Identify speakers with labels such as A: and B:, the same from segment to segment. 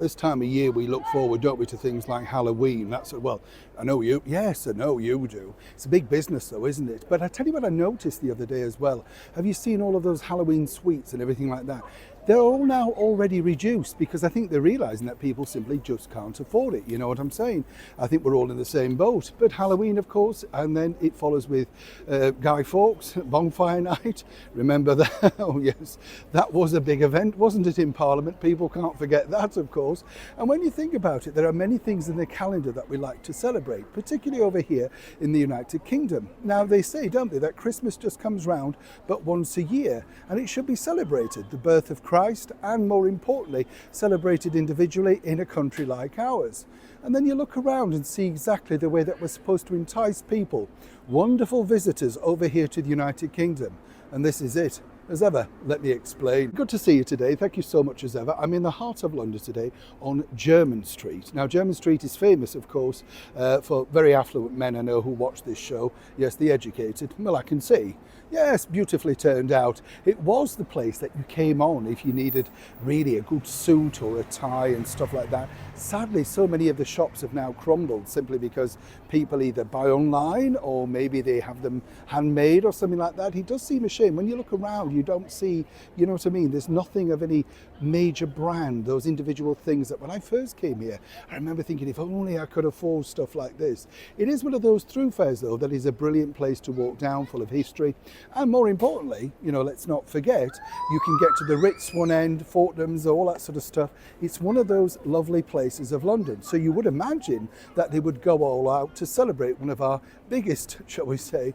A: this time of year we look forward, don't we, to things like Halloween. Well, I know you, yes, I know you do. It's a big business though, isn't it? But I tell you what I noticed the other day as well. Have you seen all of those Halloween sweets and everything like that? They're all now already reduced because I think they're realising that people simply just can't afford it. You know what I'm saying? I think we're all in the same boat. But Halloween, of course, and then it follows with Guy Fawkes, Bonfire Night. Remember that? Oh yes, that was a big event, wasn't it, in Parliament? People can't forget that, of course. And when you think about it, there are many things in the calendar that we like to celebrate, particularly over here in the United Kingdom. Now they say, don't they, that Christmas just comes round but once a year, and it should be celebrated, the birth of Christ, and more importantly, celebrated individually in a country like ours. And then you look around and see exactly the way that we're supposed to entice people, wonderful visitors over here to the United Kingdom. And this is it. As ever, let me explain. Good to see you today. Thank you so much as ever. I'm in the heart of London today on Jermyn Street. Now, Jermyn Street is famous, of course, for very affluent men I know who watch this show. Yes, the educated. Well, I can see. Yes, beautifully turned out. It was the place that you came on if you needed really a good suit or a tie and stuff like that. Sadly, so many of the shops have now crumbled simply because people either buy online or maybe they have them handmade or something like that. It does seem a shame. When you look around, you don't see, you know what I mean? There's nothing of any major brand, those individual things that when I first came here, I remember thinking, if only I could afford stuff like this. It is one of those thoroughfares, though, that is a brilliant place to walk down, full of history. And more importantly, you know, let's not forget, you can get to the Ritz one end, Fortnum's, all that sort of stuff. It's one of those lovely places of London. So you would imagine that they would go all out to celebrate one of our biggest, shall we say,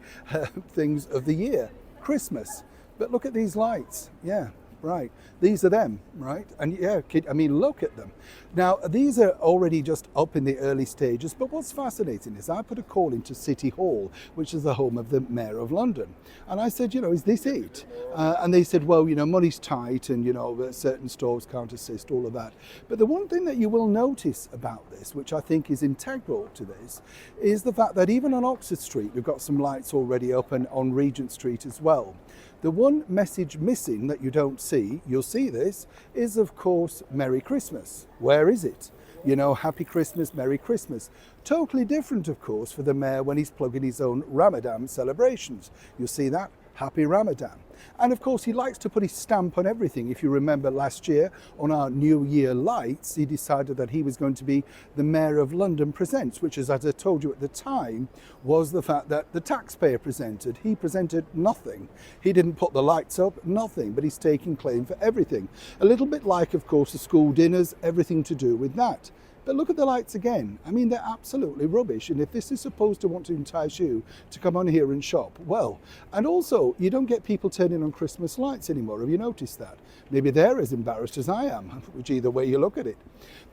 A: things of the year, Christmas. But look at these lights. Yeah, right. These are them, right? And yeah, I mean, look at them. Now, these are already just up in the early stages, but what's fascinating is I put a call into City Hall, which is the home of the Mayor of London. And I said, you know, is this it? And they said, well, you know, money's tight and, you know, certain stores can't assist, all of that. But the one thing that you will notice about this, which I think is integral to this, is the fact that even on Oxford Street, we've got some lights already up and on Regent Street as well. The one message missing that you don't see, you'll see this, is of course Merry Christmas. Where is it? You know, Happy Christmas, Merry Christmas. Totally different, of course, for the mayor when he's plugging his own Ramadan celebrations. You'll see that, Happy Ramadan. And of course, he likes to put his stamp on everything. If you remember last year on our New Year lights, he decided that he was going to be the Mayor of London Presents, which is, as I told you at the time, was the fact that the taxpayer presented. He presented nothing. He didn't put the lights up, nothing, but he's taking claim for everything. A little bit like, of course, the school dinners, everything to do with that. But look at the lights again. I mean, they're absolutely rubbish. And if this is supposed to want to entice you to come on here and shop, well, and also you don't get people turning on Christmas lights anymore. Have you noticed that? Maybe they're as embarrassed as I am, which either way you look at it.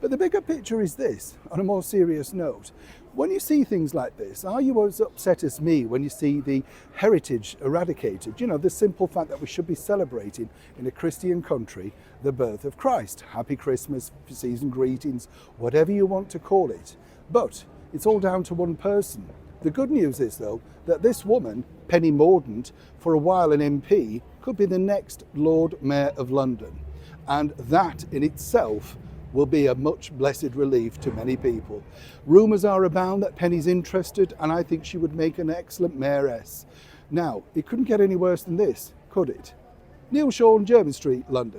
A: But the bigger picture is this, on a more serious note. When you see things like this, are you as upset as me when you see the heritage eradicated? You know, the simple fact that we should be celebrating in a Christian country the birth of Christ. Happy Christmas, season greetings, whatever you want to call it. But it's all down to one person. The good news is, though, that this woman, Penny Mordaunt, for a while an MP, could be the next Lord Mayor of London. And that in itself will be a much blessed relief to many people. Rumours are abound that Penny's interested, and I think she would make an excellent mayoress. Now, it couldn't get any worse than this, could it? Neil Shaw, Jermyn Street, London.